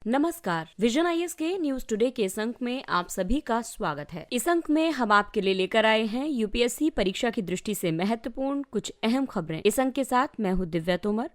नमस्कार, vision IAS के news today के इस अंक में आप सभी का स्वागत है। इस अंक में हम आपके लिए लेकर आए हैं यूपीएससी परीक्षा की दृष्टि से महत्वपूर्ण कुछ अहम खबरें। इस अंक के साथ मैं हूँ दिव्या तोमर।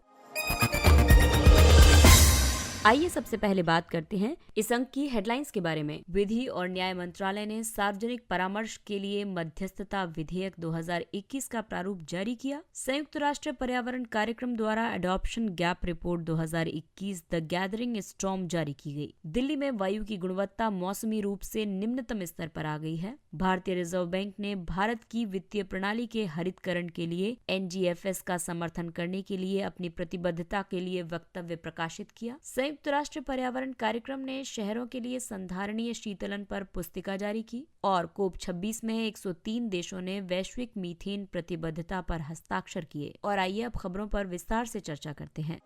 आइए सबसे पहले बात करते हैं इस अंक की हेडलाइंस के बारे में। विधि और न्याय मंत्रालय ने सार्वजनिक परामर्श के लिए मध्यस्थता विधेयक 2021 का प्रारूप जारी किया। संयुक्त राष्ट्र पर्यावरण कार्यक्रम द्वारा adoption gap report 2021 the gathering storm जारी की गई। दिल्ली में वायु की गुणवत्ता मौसमी रूप से निम्नतम स्तर पर आ गई है। भारतीय रिजर्व बैंक ने भारत की वित्तीय प्रणाली के हरितकरण के लिए NGFS का समर्थन करने के लिए अपनी प्रतिबद्धता के लिए वक्तव्य प्रकाशित किया। संयुक्त राष्ट्र पर्यावरण कार्यक्रम ने शहरों के लिए संधारणीय शीतलन पर पुस्तिका जारी की और COP26 में 103 देशों ने वैश्विक मीथेन प्रतिबद्धता पर हस्ताक्षर किए। और आइए अब खबरों पर विस्तार से चर्चा करते हैं।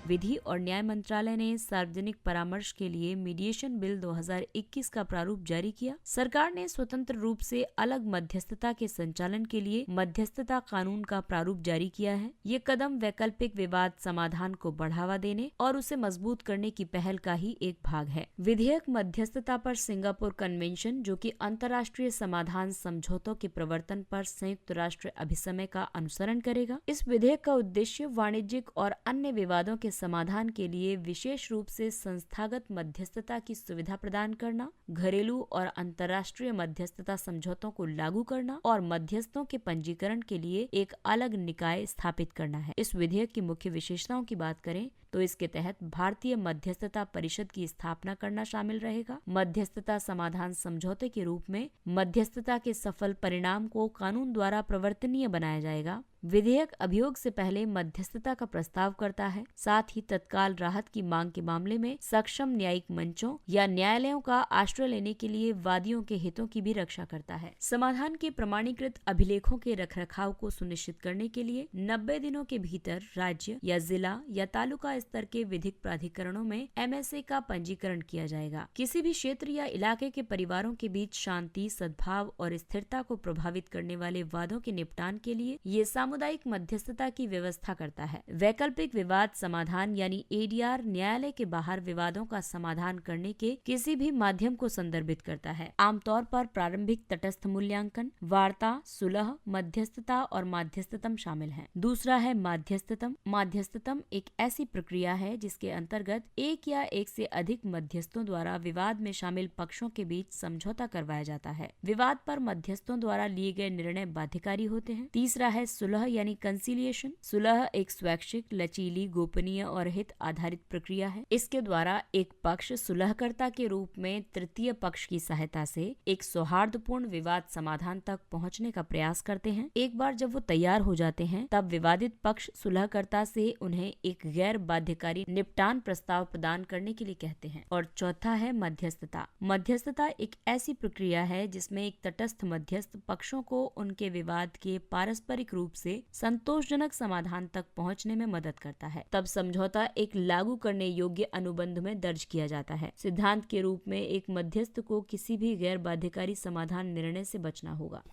विधि और न्याय मंत्रालय ने सार्वजनिक परामर्श के लिए मीडिएशन बिल 2021 का प्रारूप जारी किया। सरकार ने स्वतंत्र रूप से अलग मध्यस्थता के संचालन के लिए मध्यस्थता कानून का प्रारूप जारी किया है। ये कदम वैकल्पिक विवाद समाधान को बढ़ावा देने और उसे मजबूत करने की पहल का ही एक भाग है। विधेयक मध्यस्थता पर सिंगापुर कन्वेंशन, जो कि अंतर्राष्ट्रीय समाधान समझौतों के प्रवर्तन पर संयुक्त राष्ट्र अभिसमय का अनुसरण करेगा। इस विधेयक का उद्देश्य वाणिज्यिक और अन्य विवादों के समाधान के लिए विशेष रूप से संस्थागत मध्यस्थता की सुविधा प्रदान करना, घरेलू और अंतर्राष्ट्रीय मध्यस्थता समझौतों को लागू करना और मध्यस्थों के पंजीकरण के लिए एक अलग निकाय स्थापित करना है। इस विधेयक की मुख्य विशेषताओं की बात करें तो इसके तहत भारतीय मध्यस्थता परिषद की स्थापना करना शामिल रहेगा। मध्यस्थता समाधान समझौते के रूप में मध्यस्थता के सफल परिणाम को कानून द्वारा प्रवर्तनीय बनाया जाएगा। विधेयक अभियोग से पहले मध्यस्थता का प्रस्ताव करता है। साथ ही तत्काल राहत की मांग के मामले में सक्षम न्यायिक मंचों या न्यायालयों का आश्रय लेने के लिए वादियों के हितों की भी रक्षा करता है। समाधान के प्रमाणीकृत अभिलेखों के रखरखाव को सुनिश्चित करने के लिए 90 दिनों के भीतर राज्य या जिला या तालुका स्तर के विधिक प्राधिकरणों में MSA का पंजीकरण किया जाएगा। किसी भी क्षेत्र या इलाके के परिवारों के बीच शांति, सद्भाव और स्थिरता को प्रभावित करने वाले वादों के निपटान के लिए ये सामुदायिक मध्यस्थता की व्यवस्था करता है। वैकल्पिक विवाद समाधान यानी ADR न्यायालय के बाहर विवादों का समाधान करने के किसी भी माध्यम को संदर्भित करता है। आमतौर पर प्रारंभिक तटस्थ मूल्यांकन, वार्ता, सुलह, मध्यस्थता और माध्यस्थतम शामिल हैं। दूसरा है माध्यस्थतम। माध्यस्थतम एक ऐसी प्रक्रिया है जिसके अंतर्गत एक या एक से अधिक मध्यस्थों द्वारा विवाद में शामिल पक्षों के बीच समझौता करवाया जाता है। विवाद पर मध्यस्थों द्वारा लिए गए निर्णय बाध्यकारी होते हैं। तीसरा है सुलह यानी कंसिलिएशन। सुलह एक स्वैच्छिक, लचीली, गोपनीय और हित आधारित प्रक्रिया है। इसके द्वारा एक पक्ष सुलहकर्ता के रूप में तृतीय पक्ष की सहायता से एक सौहार्दपूर्ण विवाद समाधान तक पहुंचने का प्रयास करते हैं। एक बार जब वो तैयार हो जाते हैं तब विवादित पक्ष सुलहकर्ता से उन्हें एक गैर बाध्यकारी निपटान प्रस्ताव प्रदान करने के लिए कहते हैं। और चौथा है मध्यस्थता। मध्यस्थता एक ऐसी प्रक्रिया है जिसमें एक तटस्थ मध्यस्थ पक्षों को उनके विवाद के पारस्परिक रूप से संतोषजनक समाधान तक पहुंचने में मदद करता है। तब समझौता एक लागू करने योग्य अनुबंध में दर्ज किया जाता है। सिद्धांत के रूप में एक मध्यस्थ को किसी भी गैर बाध्यकारी समाधान निर्णय से बचना होगा।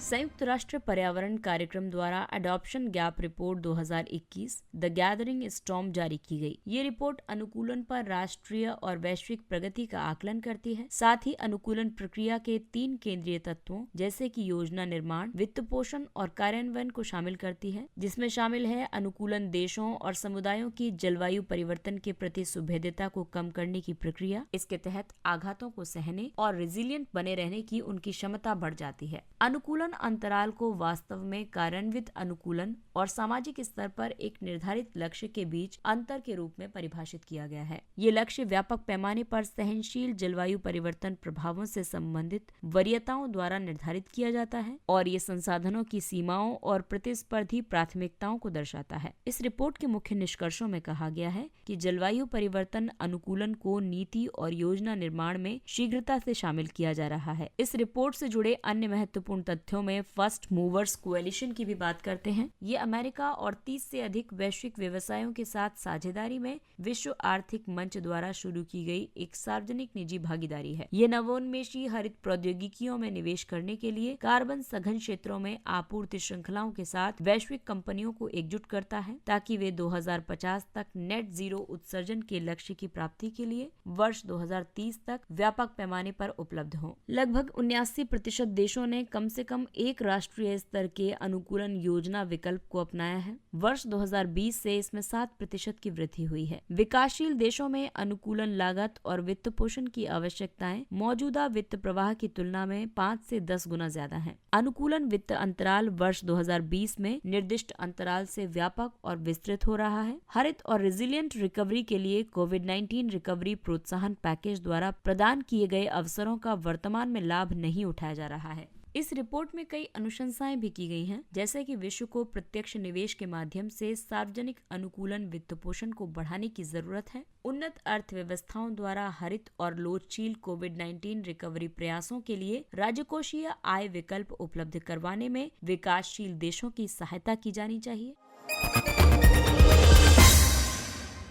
संयुक्त राष्ट्र पर्यावरण कार्यक्रम द्वारा adoption gap report 2021 the gathering storm जारी की गई। ये रिपोर्ट अनुकूलन पर राष्ट्रीय और वैश्विक प्रगति का आकलन करती है। साथ ही अनुकूलन प्रक्रिया के 3 केंद्रीय तत्वों जैसे कि योजना निर्माण, वित्त पोषण और कार्यान्वयन को शामिल करती है, जिसमें शामिल है अनुकूलन देशों और समुदायों की जलवायु परिवर्तन के प्रति सुभेद्यता को कम करने की प्रक्रिया। इसके तहत आघातों को सहने और रेजिलिएंट बने रहने की उनकी क्षमता बढ़ जाती है। अनुकूलन अंतराल को वास्तव में कार्यान्वित अनुकूलन और सामाजिक स्तर पर एक निर्धारित लक्ष्य के बीच अंतर के रूप में परिभाषित किया गया है। ये लक्ष्य व्यापक पैमाने पर सहनशील जलवायु परिवर्तन प्रभावों से संबंधित वरीयताओं द्वारा निर्धारित किया जाता है और ये संसाधनों की सीमाओं और प्रतिस्पर्धी प्राथमिकताओं को दर्शाता है। इस रिपोर्ट के मुख्य निष्कर्षों में कहा गया है कि जलवायु परिवर्तन अनुकूलन को नीति और योजना निर्माण में शीघ्रता से शामिल किया जा रहा है। इस रिपोर्ट से जुड़े अन्य महत्वपूर्ण तथ्यों में में फर्स्ट मूवर्स कोएलिशन की भी बात करते हैं। ये अमेरिका और 30 से अधिक वैश्विक व्यवसायों के साथ साझेदारी में विश्व आर्थिक मंच द्वारा शुरू की गई एक सार्वजनिक निजी भागीदारी है। ये नवोन्मेषी हरित प्रौद्योगिकियों में निवेश करने के लिए कार्बन सघन क्षेत्रों में आपूर्ति श्रृंखलाओं के साथ वैश्विक कंपनियों को एकजुट करता है, ताकि वे 2050 तक नेट जीरो उत्सर्जन के लक्ष्य की प्राप्ति के लिए वर्ष 2030 तक व्यापक पैमाने पर उपलब्ध हों। लगभग 79% देशों ने कम से कम एक राष्ट्रीय स्तर के अनुकूलन योजना विकल्प को अपनाया है। वर्ष 2020 से इसमें 7% की वृद्धि हुई है। विकासशील देशों में अनुकूलन लागत और वित्त पोषण की आवश्यकताएं मौजूदा वित्त प्रवाह की तुलना में 5 से 10 गुना ज्यादा हैं। अनुकूलन वित्त अंतराल वर्ष 2020 में निर्दिष्ट अंतराल से व्यापक और विस्तृत हो रहा है। हरित और रेजिलिएंट रिकवरी के लिए कोविड-19 रिकवरी प्रोत्साहन पैकेज द्वारा प्रदान किए गए अवसरों का वर्तमान में लाभ नहीं उठाया जा रहा है। इस रिपोर्ट में कई अनुशंसाएं भी की गई हैं, जैसे कि विश्व को प्रत्यक्ष निवेश के माध्यम से सार्वजनिक अनुकूलन वित्त पोषण को बढ़ाने की जरूरत है। उन्नत अर्थव्यवस्थाओं द्वारा हरित और लोचशील कोविड-19 रिकवरी प्रयासों के लिए राजकोषीय आय विकल्प उपलब्ध करवाने में विकासशील देशों की सहायता की जानी चाहिए।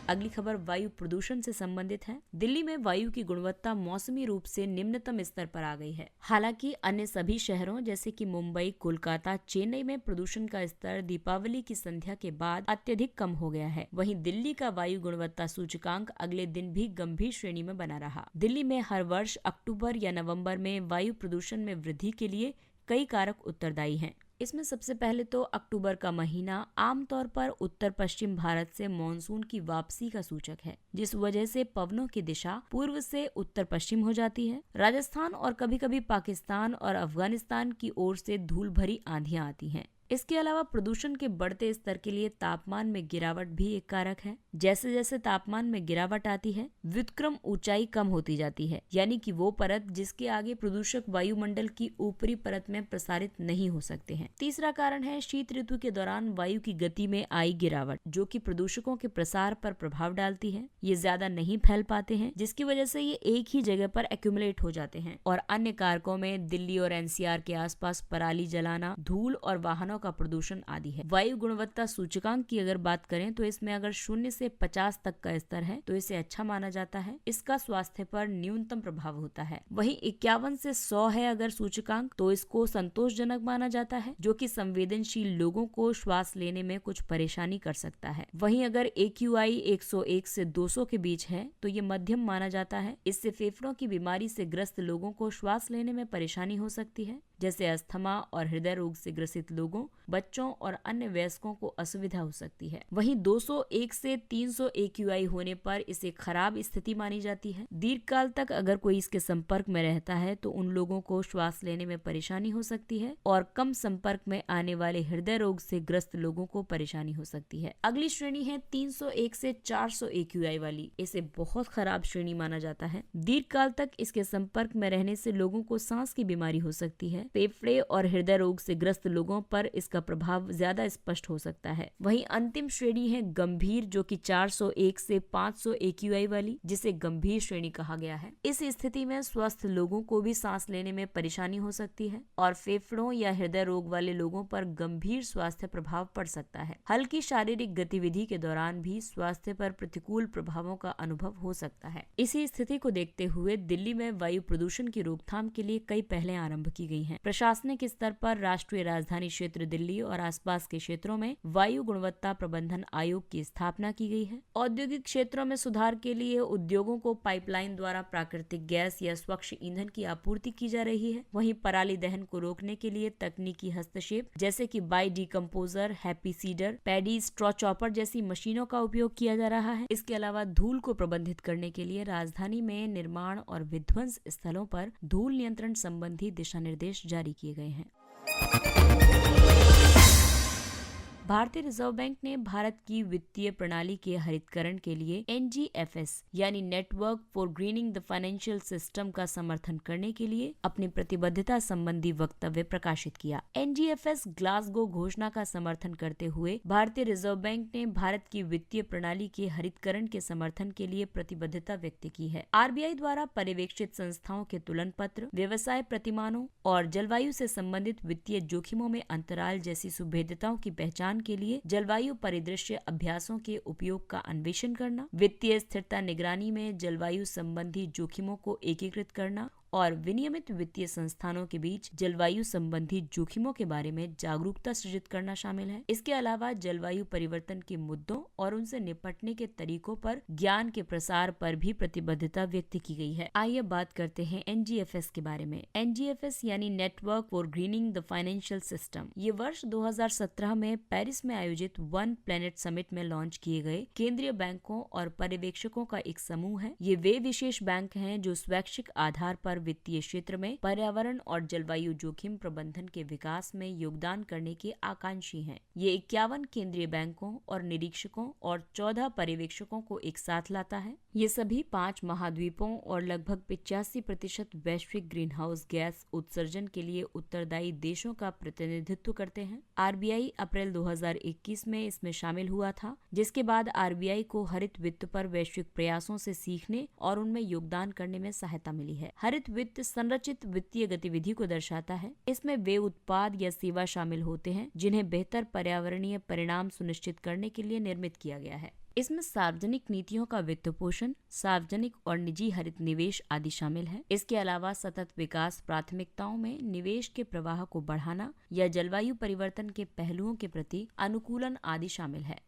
अगली खबर वायु प्रदूषण से संबंधित है। दिल्ली में वायु की गुणवत्ता मौसमी रूप से निम्नतम स्तर पर आ गई है। हालांकि अन्य सभी शहरों जैसे कि मुंबई, कोलकाता, चेन्नई में प्रदूषण का स्तर दीपावली की संध्या के बाद अत्यधिक कम हो गया है। वहीं दिल्ली का वायु गुणवत्ता सूचकांक अगले दिन भी गंभीर श्रेणी में बना रहा। दिल्ली में हर वर्ष अक्टूबर या नवम्बर में वायु प्रदूषण में वृद्धि के लिए कई कारक उत्तरदायी हैं। इसमें सबसे पहले तो अक्टूबर का महीना आमतौर पर उत्तर पश्चिम भारत से मॉनसून की वापसी का सूचक है, जिस वजह से पवनों की दिशा पूर्व से उत्तर पश्चिम हो जाती है। राजस्थान और कभी कभी पाकिस्तान और अफगानिस्तान की ओर से धूल भरी आंधियां आती हैं। इसके अलावा प्रदूषण के बढ़ते स्तर के लिए तापमान में गिरावट भी एक कारक है। जैसे जैसे तापमान में गिरावट आती है, व्युत्क्रम ऊंचाई कम होती जाती है, यानी कि वो परत जिसके आगे प्रदूषक वायुमंडल की ऊपरी परत में प्रसारित नहीं हो सकते हैं। तीसरा कारण है शीत ऋतु के दौरान वायु की गति में आई गिरावट, जो कि प्रदूषकों के प्रसार पर प्रभाव डालती है। ये ज्यादा नहीं फैल पाते हैं, जिसकी वजह से ये एक ही जगह पर एक्यूमुलेट हो जाते हैं। और अन्य कारकों में दिल्ली और एनसीआर के आसपास पराली जलाना, धूल और वाहनों का प्रदूषण आदि है। वायु गुणवत्ता सूचकांक की अगर बात करें तो इसमें अगर 0 से 50 तक का स्तर है तो इसे अच्छा माना जाता है। इसका स्वास्थ्य पर न्यूनतम प्रभाव होता है। वहीं 51 से 100 है अगर सूचकांक, तो इसको संतोषजनक माना जाता है, जो कि संवेदनशील लोगों को श्वास लेने में कुछ परेशानी कर सकता है। वहीं अगर AQI 101 से 200 के बीच है तो ये मध्यम माना जाता है। इससे फेफड़ों की बीमारी से ग्रस्त लोगों को श्वास लेने में परेशानी हो सकती है, जैसे अस्थमा और हृदय रोग से ग्रसित लोगों, बच्चों और अन्य वयस्कों को असुविधा हो सकती है। वहीं 201 से 300 AQI होने पर इसे खराब स्थिति मानी जाती है। दीर्घकाल तक अगर कोई इसके संपर्क में रहता है तो उन लोगों को श्वास लेने में परेशानी हो सकती है और कम संपर्क में आने वाले हृदय रोग से ग्रस्त लोगों को परेशानी हो सकती है। अगली श्रेणी है 301 से 400 AQI वाली। इसे बहुत खराब श्रेणी माना जाता है। दीर्घकाल तक इसके संपर्क में रहने से लोगों को सांस की बीमारी हो सकती है। फेफड़े और हृदय रोग से ग्रस्त लोगों पर इसका प्रभाव ज्यादा स्पष्ट हो सकता है। वहीं अंतिम श्रेणी है गंभीर, जो कि 401 से 500 AQI वाली, जिसे गंभीर श्रेणी कहा गया है। इस स्थिति में स्वस्थ लोगों को भी सांस लेने में परेशानी हो सकती है और फेफड़ों या हृदय रोग वाले लोगों पर गंभीर स्वास्थ्य प्रभाव पड़ सकता है। हल्की शारीरिक गतिविधि के दौरान भी स्वास्थ्य पर प्रतिकूल प्रभावों का अनुभव हो सकता है। इसी स्थिति को देखते हुए दिल्ली में वायु प्रदूषण की रोकथाम के लिए कई पहलें आरंभ की गई हैं। प्रशासनिक स्तर पर राष्ट्रीय राजधानी क्षेत्र दिल्ली और आसपास के क्षेत्रों में वायु गुणवत्ता प्रबंधन आयोग की स्थापना की गई है। औद्योगिक क्षेत्रों में सुधार के लिए उद्योगों को पाइपलाइन द्वारा प्राकृतिक गैस या स्वच्छ ईंधन की आपूर्ति की जा रही है। वहीं पराली दहन को रोकने के लिए तकनीकी हस्तक्षेप जैसे कि by decomposer, happy seeder, paddy straw chopper जैसी मशीनों का उपयोग किया जा रहा है। इसके अलावा धूल को प्रबंधित करने के लिए राजधानी में निर्माण और विध्वंस स्थलों पर धूल नियंत्रण संबंधी दिशा निर्देश जारी किए गए हैं। भारतीय रिजर्व बैंक ने भारत की वित्तीय प्रणाली के हरितकरण के लिए NGFS यानी network for grinning the financial system का समर्थन करने के लिए अपनी प्रतिबद्धता संबंधी वक्तव्य प्रकाशित किया। NGFS ग्लासगो घोषणा का समर्थन करते हुए भारतीय रिजर्व बैंक ने भारत की वित्तीय प्रणाली के हरितकरण के समर्थन के लिए प्रतिबद्धता व्यक्त की है। RBI द्वारा पर्यवेक्षित संस्थाओं के तुलन पत्र, व्यवसाय प्रतिमानों और जलवायु से संबंधित वित्तीय जोखिमों में अंतराल जैसी सुभेद्यताओं की पहचान के लिए जलवायु परिदृश्य अभ्यासों के उपयोग का अन्वेषण करना, वित्तीय स्थिरता निगरानी में जलवायु संबंधी जोखिमों को एकीकृत करना और विनियमित वित्तीय संस्थानों के बीच जलवायु संबंधी जोखिमों के बारे में जागरूकता सृजित करना शामिल है। इसके अलावा जलवायु परिवर्तन के मुद्दों और उनसे निपटने के तरीकों पर ज्ञान के प्रसार पर भी प्रतिबद्धता व्यक्त की गई है। आइए बात करते हैं NGFS के बारे में। NGFS यानी network for grinning the financial system, ये वर्ष 2017 में पेरिस में आयोजित वन प्लेनेट समिट में लॉन्च किए गए केंद्रीय बैंकों और पर्यवेक्षकों का एक समूह है। ये वे विशेष बैंक हैं जो स्वैच्छिक आधार पर वित्तीय क्षेत्र में पर्यावरण और जलवायु जोखिम प्रबंधन के विकास में योगदान करने के आकांक्षी हैं। ये 51 केंद्रीय बैंकों और निरीक्षकों और 14 पर्यवेक्षकों को एक साथ लाता है। ये सभी 5 महाद्वीपों और लगभग 85% वैश्विक ग्रीन हाउस गैस उत्सर्जन के लिए उत्तरदायी देशों का प्रतिनिधित्व करते हैं। RBI अप्रैल 2021 में इसमें शामिल हुआ था, जिसके बाद RBI को हरित वित्त पर वैश्विक प्रयासों से सीखने और उनमें योगदान करने में सहायता मिली है। हरित वित्त संरचित वित्तीय गतिविधि को दर्शाता है। इसमें वे उत्पाद या सेवा शामिल होते हैं जिन्हें बेहतर पर्यावरणीय परिणाम सुनिश्चित करने के लिए निर्मित किया गया है। इसमें सार्वजनिक नीतियों का वित्त पोषण, सार्वजनिक और निजी हरित निवेश आदि शामिल है। इसके अलावा सतत विकास प्राथमिकताओं में निवेश के प्रवाह को बढ़ाना या जलवायु परिवर्तन के पहलुओं के प्रति अनुकूलन आदि शामिल है।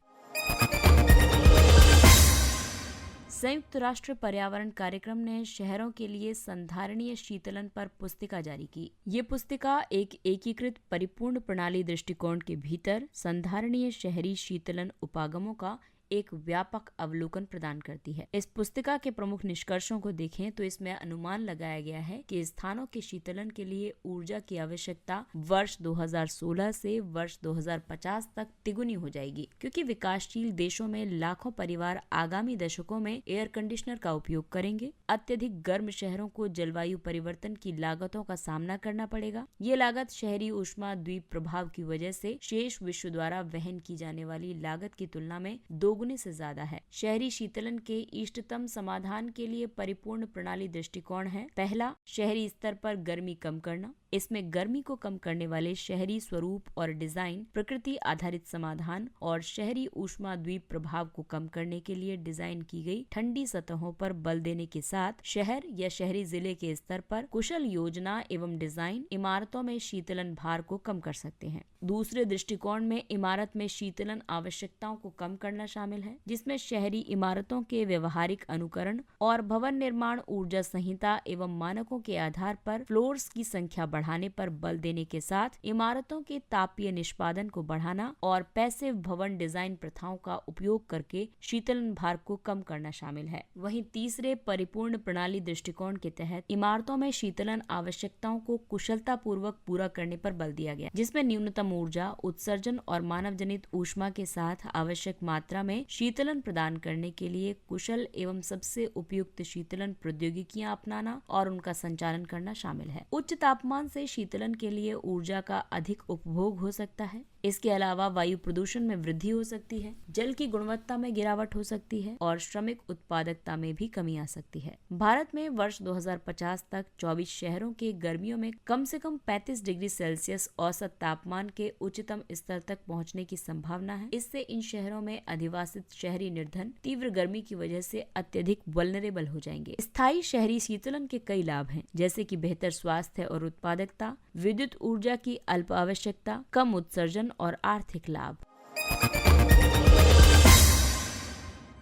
संयुक्त राष्ट्र पर्यावरण कार्यक्रम ने शहरों के लिए संधारणीय शीतलन पर पुस्तिका जारी की। ये पुस्तिका एक एकीकृत परिपूर्ण प्रणाली दृष्टिकोण के भीतर संधारणीय शहरी शीतलन उपागमों का एक व्यापक अवलोकन प्रदान करती है। इस पुस्तिका के प्रमुख निष्कर्षों को देखें तो इसमें अनुमान लगाया गया है कि स्थानों के शीतलन के लिए ऊर्जा की आवश्यकता वर्ष 2016 से वर्ष 2050 तक तिगुनी हो जाएगी, क्योंकि विकासशील देशों में लाखों परिवार आगामी दशकों में एयर कंडीशनर का उपयोग करेंगे। अत्यधिक गर्म शहरों को जलवायु परिवर्तन की लागतों का सामना करना पड़ेगा। ये लागत शहरी ऊष्मा द्वीप प्रभाव की वजह से शेष विश्व द्वारा वहन की जाने वाली लागत की तुलना में दोगुनी से ज्यादा है। शहरी शीतलन के इष्टतम समाधान के लिए परिपूर्ण प्रणाली दृष्टिकोण है। पहला, शहरी स्तर पर गर्मी कम करना। इसमें गर्मी को कम करने वाले शहरी स्वरूप और डिजाइन, प्रकृति आधारित समाधान और शहरी ऊष्मा द्वीप प्रभाव को कम करने के लिए डिजाइन की गई ठंडी सतहों पर बल देने के साथ शहर या शहरी जिले के स्तर पर कुशल योजना एवं डिजाइन इमारतों में शीतलन भार को कम कर सकते हैं। दूसरे दृष्टिकोण में इमारत में शीतलन आवश्यकताओं को कम करना शामिल है, जिसमें शहरी इमारतों के व्यवहारिक अनुकरण और भवन निर्माण ऊर्जा संहिता एवं मानकों के आधार पर फ्लोर्स की संख्या बढ़ाने पर बल देने के साथ इमारतों के तापीय निष्पादन को बढ़ाना और पैसिव भवन डिजाइन प्रथाओं का उपयोग करके शीतलन भार को कम करना शामिल है। वहीं तीसरे परिपूर्ण प्रणाली दृष्टिकोण के तहत इमारतों में शीतलन आवश्यकताओं को कुशलता पूर्वक पूरा करने पर बल दिया गया, जिसमें न्यूनतम ऊर्जा उत्सर्जन और मानव जनित ऊष्मा के साथ आवश्यक मात्रा में शीतलन प्रदान करने के लिए कुशल एवं सबसे उपयुक्त शीतलन प्रौद्योगिकियां अपनाना और उनका संचालन करना शामिल है। उच्च तापमान से शीतलन के लिए ऊर्जा का अधिक उपभोग हो सकता है। इसके अलावा वायु प्रदूषण में वृद्धि हो सकती है, जल की गुणवत्ता में गिरावट हो सकती है और श्रमिक उत्पादकता में भी कमी आ सकती है। भारत में वर्ष 2050 तक 24 शहरों के गर्मियों में कम से कम 35 डिग्री सेल्सियस औसत तापमान के उच्चतम स्तर तक पहुंचने की संभावना है। इससे इन शहरों में अधिवासित शहरी निर्धन तीव्र गर्मी की वजह से अत्यधिक वल्नरेबल हो जाएंगे। स्थायी शहरी शीतलन के कई लाभ हैं, जैसे कि बेहतर स्वास्थ्य और उत्पादकता, विद्युत ऊर्जा की अल्प आवश्यकता, कम उत्सर्जन और आर्थिक लाभ।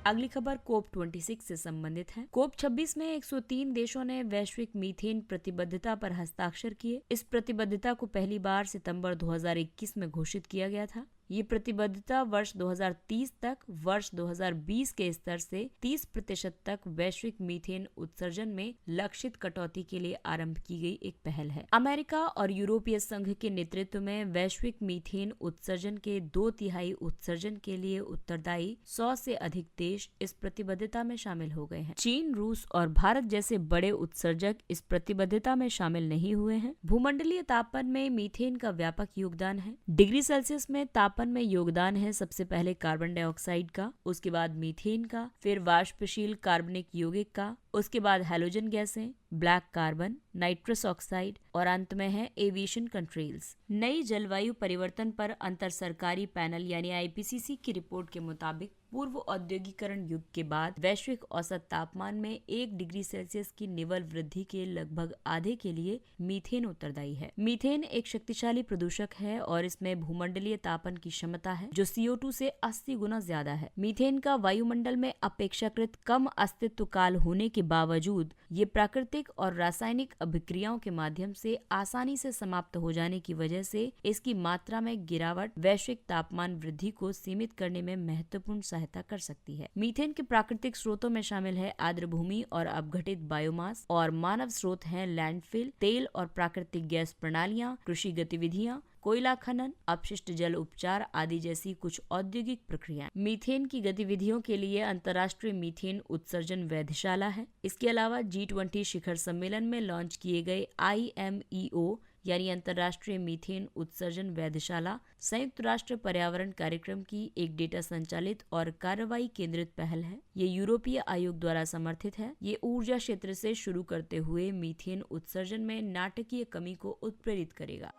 अगली खबर COP26 से संबंधित है। COP26 में 103 देशों ने वैश्विक मीथेन प्रतिबद्धता पर हस्ताक्षर किए। इस प्रतिबद्धता को पहली बार सितंबर 2021 में घोषित किया गया था। ये प्रतिबद्धता वर्ष 2030 तक वर्ष 2020 के स्तर से 30% तक वैश्विक मीथेन उत्सर्जन में लक्षित कटौती के लिए आरंभ की गई एक पहल है। अमेरिका और यूरोपीय संघ के नेतृत्व में वैश्विक मीथेन उत्सर्जन के 2/3 उत्सर्जन के लिए उत्तरदायी 100 से अधिक देश इस प्रतिबद्धता में शामिल हो गए हैं। चीन, रूस और भारत जैसे बड़े उत्सर्जक इस प्रतिबद्धता में शामिल नहीं हुए हैं। भूमंडलीय तापमान में मीथेन का व्यापक योगदान है। डिग्री सेल्सियस में तापमान में योगदान है सबसे पहले कार्बन डाइऑक्साइड का, उसके बाद मीथेन का, फिर वाष्पशील कार्बनिक यौगिक का, उसके बाद हैलोजन गैसें, ब्लैक कार्बन, नाइट्रस ऑक्साइड और अंत में है एविएशन कंट्रोल्स। नई जलवायु परिवर्तन पर अंतर सरकारी पैनल यानी IPCC की रिपोर्ट के मुताबिक पूर्व औद्योगिकरण युग के बाद वैश्विक औसत तापमान में 1 डिग्री सेल्सियस की निव्वल वृद्धि के लगभग आधे के लिए मीथेन उत्तरदायी है। मीथेन एक शक्तिशाली प्रदूषक है और इसमें भूमंडलीय तापन की क्षमता है जो CO2 से 80 गुना ज्यादा है। मीथेन का वायुमंडल में अपेक्षाकृत कम अस्तित्व काल होने के बावजूद ये प्राकृतिक और रासायनिक अभिक्रियाओं के माध्यम से आसानी से समाप्त हो जाने की वजह से इसकी मात्रा में गिरावट वैश्विक तापमान वृद्धि को सीमित करने में महत्वपूर्ण सहायता कर सकती है। मीथेन के प्राकृतिक स्रोतों में शामिल है आर्द्र भूमि और अपघटित बायोमास, और मानव स्रोत हैं लैंडफिल, तेल और प्राकृतिक गैस प्रणालियां, कृषि गतिविधियां, कोयला खनन, अपशिष्ट जल उपचार आदि जैसी कुछ औद्योगिक प्रक्रियाएं। मीथेन की गतिविधियों के लिए अंतर्राष्ट्रीय मीथेन उत्सर्जन वेधशाला है। इसके अलावा G20 शिखर सम्मेलन में लॉन्च किए गए IMEO यानी अंतर्राष्ट्रीय मीथेन उत्सर्जन वेधशाला संयुक्त राष्ट्र पर्यावरण कार्यक्रम की एक डेटा संचालित और कार्रवाई केंद्रित पहल है। ये यूरोपीय आयोग द्वारा समर्थित है। ये ऊर्जा क्षेत्र से शुरू करते हुए मीथेन उत्सर्जन में नाटकीय कमी को उत्प्रेरित करेगा।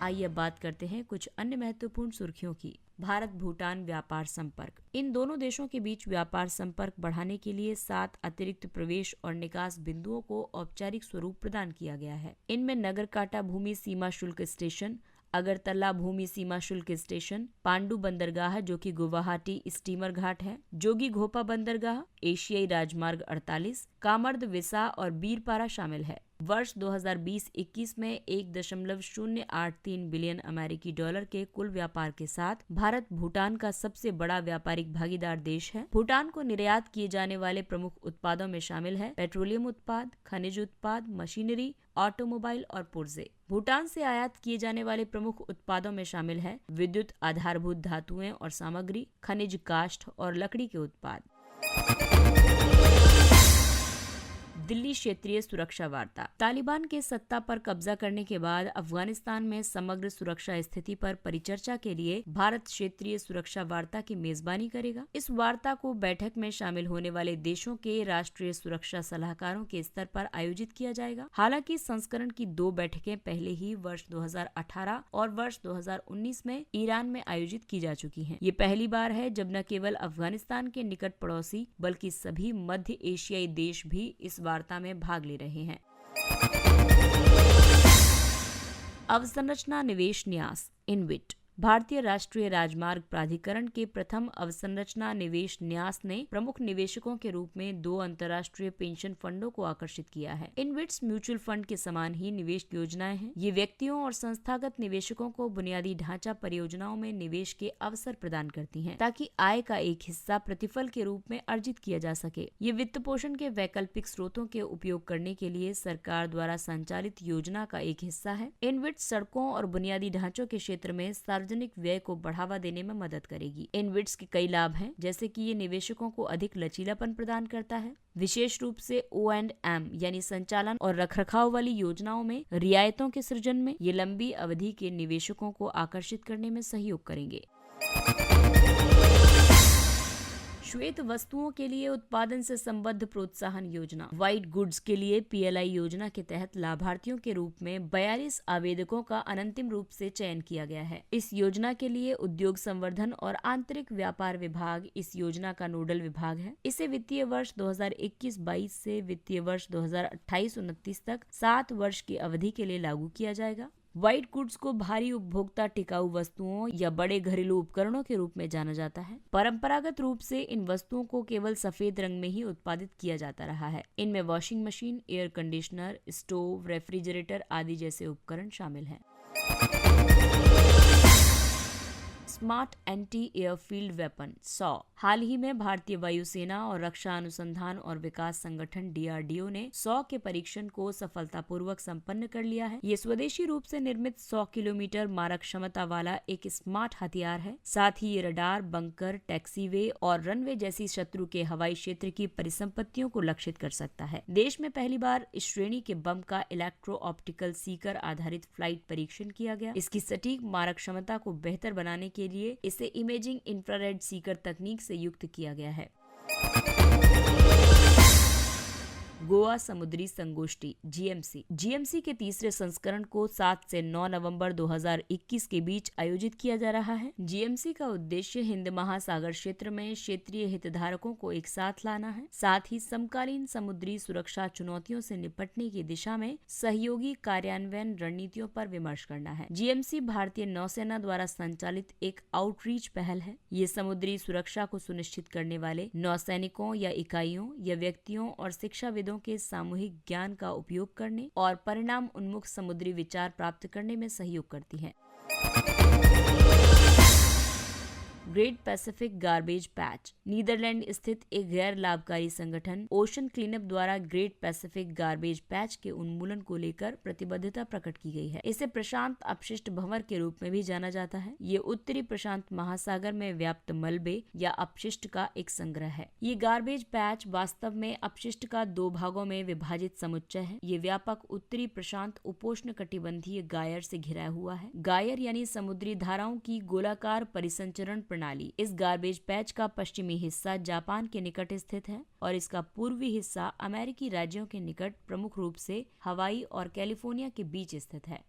आइए अब बात करते हैं कुछ अन्य महत्वपूर्ण सुर्खियों की। भारत भूटान व्यापार संपर्क। इन दोनों देशों के बीच व्यापार संपर्क बढ़ाने के लिए 7 अतिरिक्त प्रवेश और निकास बिंदुओं को औपचारिक स्वरूप प्रदान किया गया है। इनमें नगरकाटा भूमि सीमा शुल्क स्टेशन, अगरतला भूमि सीमा शुल्क स्टेशन, पांडु बंदरगाह जो कि गुवाहाटी स्टीमर घाट है, जोगी घोपा बंदरगाह, एशियाई राजमार्ग 48, कामर्द, विसा और बीरपारा शामिल है। वर्ष 2020-21 में 1.083 बिलियन अमेरिकी डॉलर के कुल व्यापार के साथ भारत भूटान का सबसे बड़ा व्यापारिक भागीदार देश है। भूटान को निर्यात किए जाने वाले प्रमुख उत्पादों में शामिल है पेट्रोलियम उत्पाद, खनिज उत्पाद, मशीनरी, ऑटोमोबाइल और पुर्जे। भूटान से आयात किए जाने वाले प्रमुख उत्पादों में शामिल है विद्युत आधारभूत धातुएं और सामग्री, खनिज काष्ठ और लकड़ी के उत्पाद। दिल्ली क्षेत्रीय सुरक्षा वार्ता। तालिबान के सत्ता पर कब्जा करने के बाद अफगानिस्तान में समग्र सुरक्षा स्थिति पर परिचर्चा के लिए भारत क्षेत्रीय सुरक्षा वार्ता की मेजबानी करेगा। इस वार्ता को बैठक में शामिल होने वाले देशों के राष्ट्रीय सुरक्षा सलाहकारों के स्तर पर आयोजित किया जाएगा। हालांकि संस्करण की 2 बैठकें पहले ही वर्ष 2018 और वर्ष 2019 में ईरान में आयोजित की जा चुकी हैं। ये पहली बार है जब न केवल अफगानिस्तान के निकट पड़ोसी बल्कि सभी मध्य एशियाई देश भी इस वार्ता में भाग ले रहे हैं। अवसंरचना निवेश न्यास इनविट। भारतीय राष्ट्रीय राजमार्ग प्राधिकरण के प्रथम अवसंरचना निवेश न्यास ने प्रमुख निवेशकों के रूप में 2 अंतर्राष्ट्रीय पेंशन फंडों को आकर्षित किया है। इनविट्स म्यूचुअल फंड के समान ही निवेश योजनाएं हैं। ये व्यक्तियों और संस्थागत निवेशकों को बुनियादी ढांचा परियोजनाओं में निवेश के अवसर प्रदान करती हैं, ताकि आय का एक हिस्सा प्रतिफल के रूप में अर्जित किया जा सके। ये वित्त पोषण के वैकल्पिक स्रोतों के उपयोग करने के लिए सरकार द्वारा संचालित योजना का एक हिस्सा है। इनविट्स सड़कों और बुनियादी ढांचों के क्षेत्र में सार्वजनिक व्यय को बढ़ावा देने में मदद करेगी। इनविट्स के कई लाभ हैं, जैसे कि ये निवेशकों को अधिक लचीलापन प्रदान करता है, विशेष रूप से O&M यानी संचालन और रखरखाव वाली योजनाओं में रियायतों के सृजन में ये लंबी अवधि के निवेशकों को आकर्षित करने में सहयोग करेंगे। श्वेत वस्तुओं के लिए उत्पादन से संबद्ध प्रोत्साहन योजना। व्हाइट गुड्स के लिए PLI योजना के तहत लाभार्थियों के रूप में 42 आवेदकों का अनंतिम रूप से चयन किया गया है। इस योजना के लिए उद्योग संवर्धन और आंतरिक व्यापार विभाग इस योजना का नोडल विभाग है। इसे वित्तीय वर्ष 2021-22 से वित्तीय वर्ष 2028-29 तक 7 वर्ष की अवधि के लिए लागू किया जाएगा। व्हाइट गुड्स को भारी उपभोक्ता टिकाऊ वस्तुओं या बड़े घरेलू उपकरणों के रूप में जाना जाता है। परंपरागत रूप से इन वस्तुओं को केवल सफेद रंग में ही उत्पादित किया जाता रहा है। इनमें washing machine, air conditioner, stove, refrigerator आदि जैसे उपकरण शामिल हैं। स्मार्ट एंटी एयरफील्ड वेपन सॉ। हाल ही में भारतीय वायुसेना और रक्षा अनुसंधान और विकास संगठन DRDO ने सॉ के परीक्षण को सफलतापूर्वक संपन्न कर लिया है। ये स्वदेशी रूप से निर्मित 100 किलोमीटर मारक क्षमता वाला एक स्मार्ट हथियार है। साथ ही ये रडार, बंकर, टैक्सीवे और रनवे जैसी शत्रु के हवाई क्षेत्र की परिसंपत्तियों को लक्षित कर सकता है। देश में पहली बार इस श्रेणी के बम का इलेक्ट्रो ऑप्टिकल सीकर आधारित फ्लाइट परीक्षण किया गया। इसकी सटीक मारक क्षमता को बेहतर बनाने के लिए इसे इमेजिंग इंफ्रारेड सीकर तकनीक से युक्त किया गया है। गोवा समुद्री संगोष्ठी GMC के तीसरे संस्करण को 7 से 9 नवंबर 2021 के बीच आयोजित किया जा रहा है। GMC का उद्देश्य हिंद महासागर क्षेत्र में क्षेत्रीय हितधारकों को एक साथ लाना है, साथ ही समकालीन समुद्री सुरक्षा चुनौतियों से निपटने की दिशा में सहयोगी कार्यान्वयन रणनीतियों पर विमर्श करना है। GMC भारतीय नौसेना द्वारा संचालित एक आउटरीच पहल है। ये समुद्री सुरक्षा को सुनिश्चित करने वाले नौसैनिकों या इकाइयों या व्यक्तियों और शिक्षाविदों के सामूहिक ज्ञान का उपयोग करने और परिणाम उन्मुख समुद्री विचार प्राप्त करने में सहयोग करती है। Great Pacific Garbage Patch. Netherland स्थित एक गैर लाभकारी संगठन ओशन क्लीनअप द्वारा ग्रेट पैसिफिक गार्बेज पैच के उन्मूलन को लेकर प्रतिबद्धता प्रकट की गई है। इसे प्रशांत अपशिष्ट भंवर के रूप में भी जाना जाता है। ये उत्तरी प्रशांत महासागर में व्याप्त मलबे या अपशिष्ट का एक संग्रह है। ये गार्बेज पैच वास्तव में अपशिष्ट का 2 भागों में विभाजित समुच्चय है। ये व्यापक उत्तरी प्रशांत उपोष्ण कटिबंधीय गायर से घिरा हुआ है। गायर यानी समुद्री धाराओं की गोलाकार परिसंचरण प्रणाली। इस गार्बेज पैच का पश्चिमी हिस्सा जापान के निकट स्थित है और इसका पूर्वी हिस्सा अमेरिकी राज्यों के निकट, प्रमुख रूप से हवाई और कैलिफोर्निया के बीच स्थित है।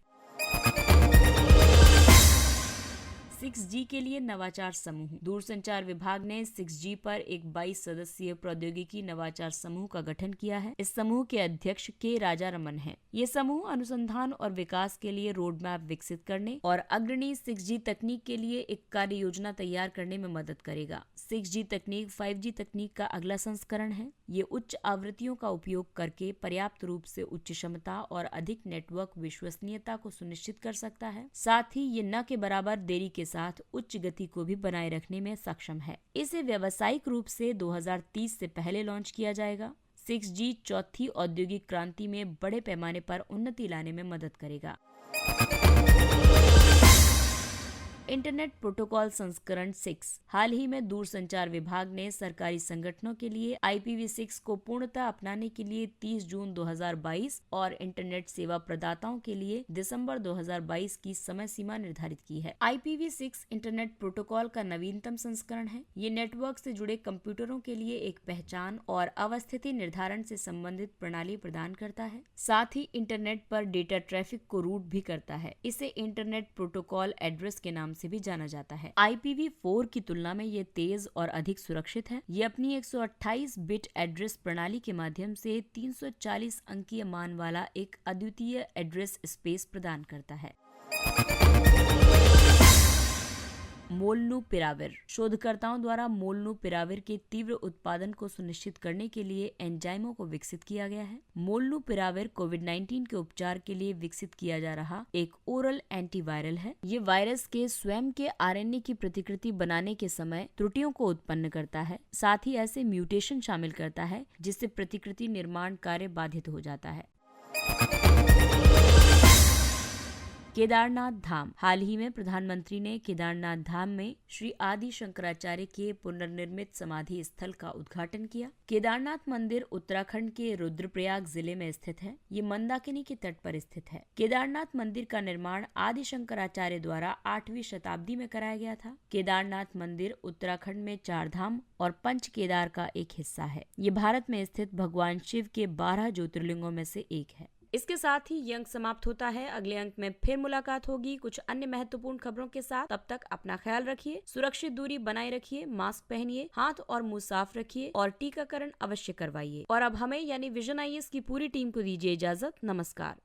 6G के लिए नवाचार समूह। दूरसंचार विभाग ने 6G पर एक 22 सदस्यीय प्रौद्योगिकी नवाचार समूह का गठन किया है। इस समूह के अध्यक्ष के राजारमन हैं। ये समूह अनुसंधान और विकास के लिए रोड मैप विकसित करने और अग्रणी 6G तकनीक के लिए एक कार्य योजना तैयार करने में मदद करेगा। 6G तकनीक 5G तकनीक का अगला संस्करण है। ये उच्च आवृत्तियों का उपयोग करके पर्याप्त रूप से उच्च क्षमता और अधिक नेटवर्क विश्वसनीयता को सुनिश्चित कर सकता है। साथ ही ये न के बराबर देरी के साथ उच्च गति को भी बनाए रखने में सक्षम है। इसे व्यावसायिक रूप से 2030 से पहले लॉन्च किया जाएगा। 6G चौथी औद्योगिक क्रांति में बड़े पैमाने पर उन्नति लाने में मदद करेगा। इंटरनेट प्रोटोकॉल संस्करण 6। हाल ही में दूरसंचार विभाग ने सरकारी संगठनों के लिए IPv6 को पूर्णतः अपनाने के लिए 30 जून 2022 और इंटरनेट सेवा प्रदाताओं के लिए दिसंबर 2022 की समय सीमा निर्धारित की है। IPv6 इंटरनेट प्रोटोकॉल का नवीनतम संस्करण है। ये नेटवर्क से जुड़े कंप्यूटरों के लिए एक पहचान और अवस्थिति निर्धारण से संबंधित प्रणाली प्रदान करता है। साथ ही इंटरनेट पर डेटा ट्रैफिक को रूट भी करता है। इसे इंटरनेट प्रोटोकॉल एड्रेस के नाम से भी जाना जाता है। IPv4 की तुलना में ये तेज और अधिक सुरक्षित है। ये अपनी 128 बिट एड्रेस प्रणाली के माध्यम से 340 अंकीय मान वाला एक अद्वितीय एड्रेस स्पेस प्रदान करता है। मोलनुपिराविर। शोधकर्ताओं द्वारा मोलनुपिराविर के तीव्र उत्पादन को सुनिश्चित करने के लिए एंजाइमों को विकसित किया गया है। मोलनुपिराविर कोविड-19 के उपचार के लिए विकसित किया जा रहा एक ओरल एंटीवायरल है। ये वायरस के स्वयं के RNA की प्रतिकृति बनाने के समय त्रुटियों को उत्पन्न करता है। साथ ही ऐसे म्यूटेशन शामिल करता है जिससे प्रतिकृति निर्माण कार्य बाधित हो जाता है। केदारनाथ धाम। हाल ही में प्रधानमंत्री ने केदारनाथ धाम में श्री आदि शंकराचार्य के पुनर्निर्मित समाधि स्थल का उद्घाटन किया। केदारनाथ मंदिर उत्तराखंड के रुद्रप्रयाग जिले में स्थित है। ये मंदाकिनी के तट पर स्थित है। केदारनाथ मंदिर का निर्माण आदि शंकराचार्य द्वारा 8वीं शताब्दी में कराया गया था। केदारनाथ मंदिर उत्तराखंड में 4 धाम और पंच केदार का एक हिस्सा है। ये भारत में स्थित भगवान शिव के 12 ज्योतिर्लिंगों में से एक है। इसके साथ ही ये अंक समाप्त होता है। अगले अंक में फिर मुलाकात होगी कुछ अन्य महत्वपूर्ण खबरों के साथ। तब तक अपना ख्याल रखिए, सुरक्षित दूरी बनाए रखिए, मास्क पहनिए, हाथ और मुंह साफ रखिए और टीकाकरण अवश्य करवाइए। और अब हमें यानी विजन IAS की पूरी टीम को दीजिए इजाजत। नमस्कार।